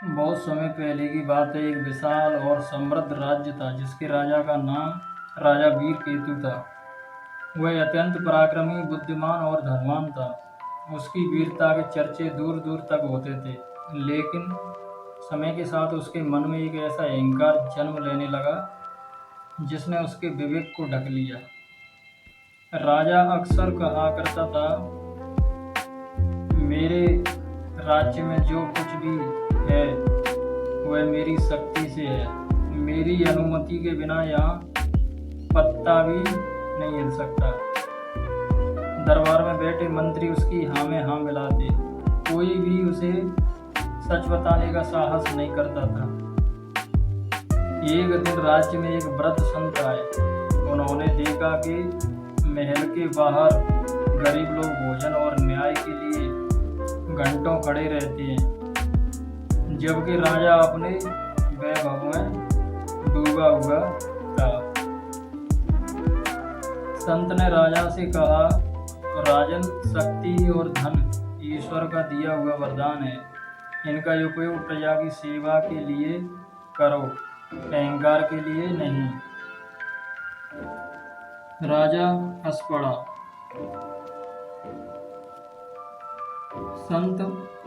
बहुत समय पहले की बात है। एक विशाल और समृद्ध राज्य था जिसके राजा का नाम राजा वीर केतु था। वह अत्यंत पराक्रमी, बुद्धिमान और धनवान था। उसकी वीरता के चर्चे दूर दूर तक होते थे। लेकिन समय के साथ उसके मन में एक ऐसा अहंकार जन्म लेने लगा जिसने उसके विवेक को ढक लिया। राजा अक्सर कहा करता था, मेरे राज्य में जो कुछ भी है वह मेरी शक्ति से है। मेरी अनुमति के बिना यहाँ पत्ता भी नहीं हिल सकता। दरबार में बैठे मंत्री उसकी हाँ में हाँ मिलाते। कोई भी उसे सच बताने का साहस नहीं करता था। एक दिन राज्य में एक वृद्ध संत आए। उन्होंने देखा कि महल के बाहर गरीब लोग भोजन और न्याय के लिए घंटों खड़े रहते हैं, जबकि राजा अपने वैभव में डूबा हुआ था। संत ने राजा से कहा, राजन, शक्ति और धन ईश्वर का दिया हुआ वरदान है। इनका उपयोग प्रजा की सेवा के लिए करो, अहंकार के लिए नहीं। राजा हंस पड़ा। संत,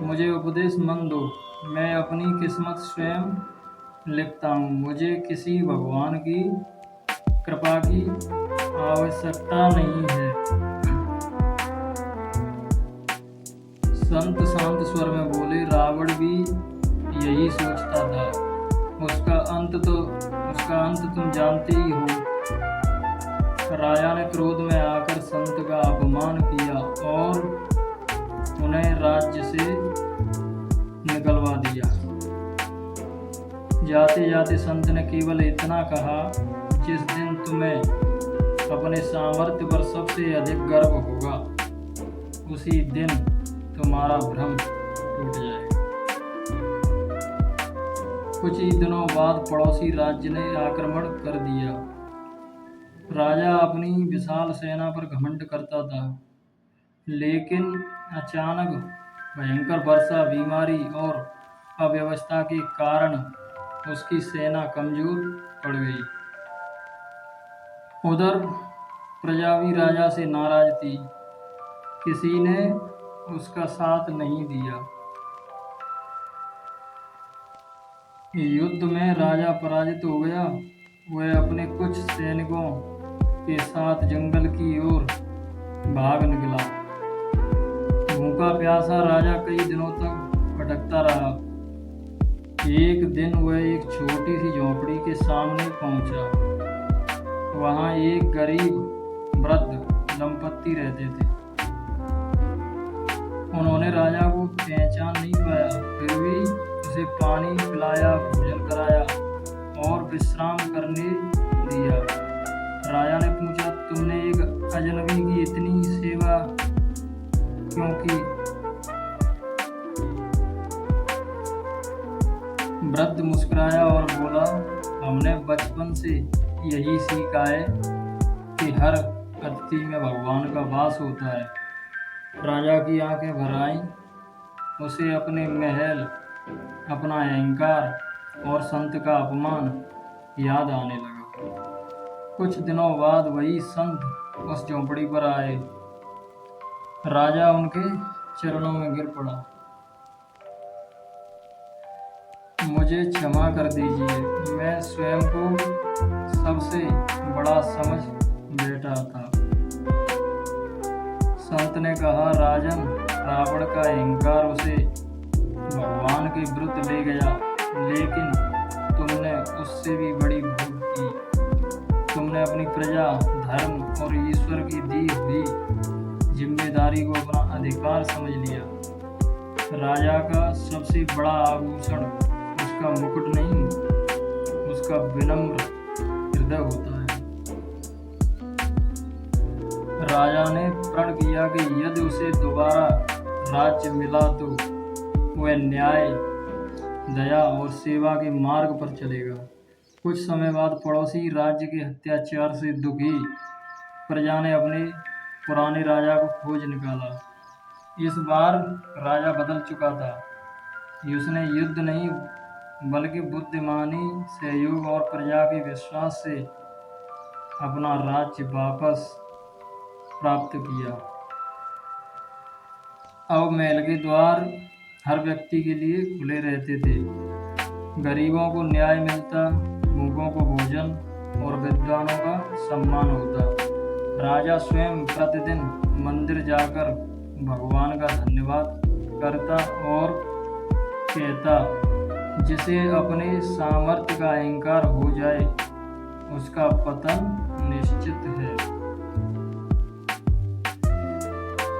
मुझे उपदेश मन दो। मैं अपनी किस्मत स्वयं लिखता हूँ। मुझे किसी भगवान की कृपा की आवश्यकता नहीं है। संत शांत स्वर में बोले, रावण भी यही सोचता था। उसका अंत तुम जानते ही हो। राजा ने क्रोध में आकर संत का अपमान किया और उन्हें राज्य से निकलवा दिया। जाते जाते संत ने केवल इतना कहा, जिस दिन तुम्हें अपने सामर्थ्य पर सबसे अधिक गर्व होगा, उसी दिन तुम्हारा भ्रम टूट जाएगा। कुछ ही दिनों बाद पड़ोसी राज्य ने आक्रमण कर दिया। राजा अपनी विशाल सेना पर घमंड करता था, लेकिन अचानक भयंकर वर्षा, बीमारी और अव्यवस्था के कारण उसकी सेना कमजोर पड़ गई। उधर प्रजा भी राजा से नाराज थी। किसी ने उसका साथ नहीं दिया। युद्ध में राजा पराजित हो गया। वह अपने कुछ सैनिकों के साथ जंगल की ओर भाग निकला। भूखा प्यासा राजा कई दिनों तक भटकता रहा। एक दिन वह एक छोटी सी झोपड़ी के सामने पहुंचा। वहां एक गरीब वृद्ध दंपत्ति रहते थे। उन्होंने राजा को पहचान नहीं पाया, फिर भी उसे पानी पिलाया, भोजन कराया और विश्राम करने दिया। राजा ने पूछा, तुमने एक अजनबी की इतनी सेवा क्यों की? वृद्ध मुस्कुराया और बोला, हमने बचपन से यही सीखा है कि हर अतिथि में भगवान का वास होता है। राजा की आंखें भर आईं। उसे अपने महल, अपना अहंकार और संत का अपमान याद आने लगा। कुछ दिनों बाद वही संत उस झोंपड़ी पर आए। राजा उनके चरणों में गिर पड़ा। मुझे क्षमा कर दीजिए, मैं स्वयं को सबसे बड़ा समझ बैठा था। संत ने कहा, राजन, रावण का अहंकार उसे भगवान के विरुद्ध ले गया, लेकिन तुमने उससे भी बड़ी भूल की। तुमने अपनी प्रजा, धर्म और ईश्वर की दी हुई जिम्मेदारी को अपना अधिकार समझ लिया। राजा का सबसे बड़ा आभूषण उसका मुकुट नहीं, उसका विनम्र हृदय होता है। राजा ने प्रण किया कि यदि उसे दोबारा राज्य मिला तो वह न्याय, दया और सेवा के मार्ग पर चलेगा। कुछ समय बाद पड़ोसी राज्य के अत्याचार से दुखी प्रजा ने अपने पुराने राजा को खोज निकाला। इस बार राजा बदल चुका था। उसने युद्ध नहीं बल्कि बुद्धिमानी, सहयोग और प्रजा के विश्वास से अपना राज्य वापस प्राप्त किया। अब महल के द्वार हर व्यक्ति के लिए खुले रहते थे। गरीबों को न्याय मिलता, भूखों को भोजन और विद्वानों का सम्मान होता। राजा स्वयं प्रतिदिन मंदिर जाकर भगवान का धन्यवाद करता और कहता, जिसे अपने सामर्थ्य का अहंकार हो जाए उसका पतन निश्चित है।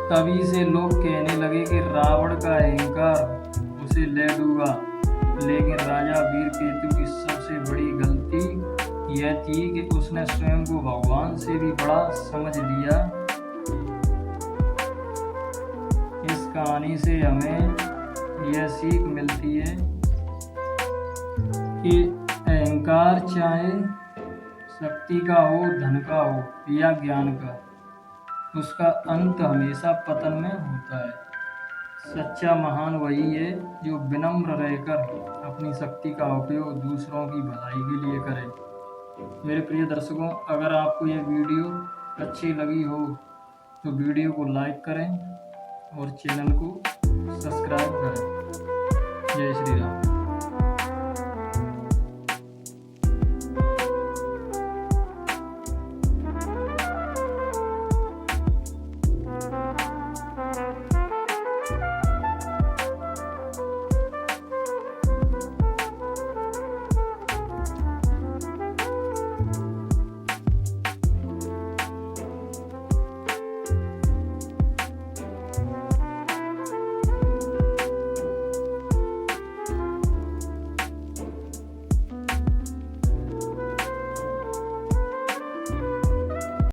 तभी से लोग कहने लगे कि रावण का अहंकार उसे ले डूबा। लेकिन राजा वीरकेतु की सबसे बड़ी गलती यह थी कि उसने स्वयं को भगवान से भी बड़ा समझ लिया। इस कहानी से हमें यह सीख मिलती है कि अहंकार चाहे शक्ति का हो, धन का हो या ज्ञान का, उसका अंत हमेशा पतन में होता है। सच्चा महान वही है जो विनम्र रहकर अपनी शक्ति का उपयोग दूसरों की भलाई के लिए करे। मेरे प्रिय दर्शकों, अगर आपको यह वीडियो अच्छी लगी हो तो वीडियो को लाइक करें और चैनल को सब्सक्राइब करें। जय श्री राम।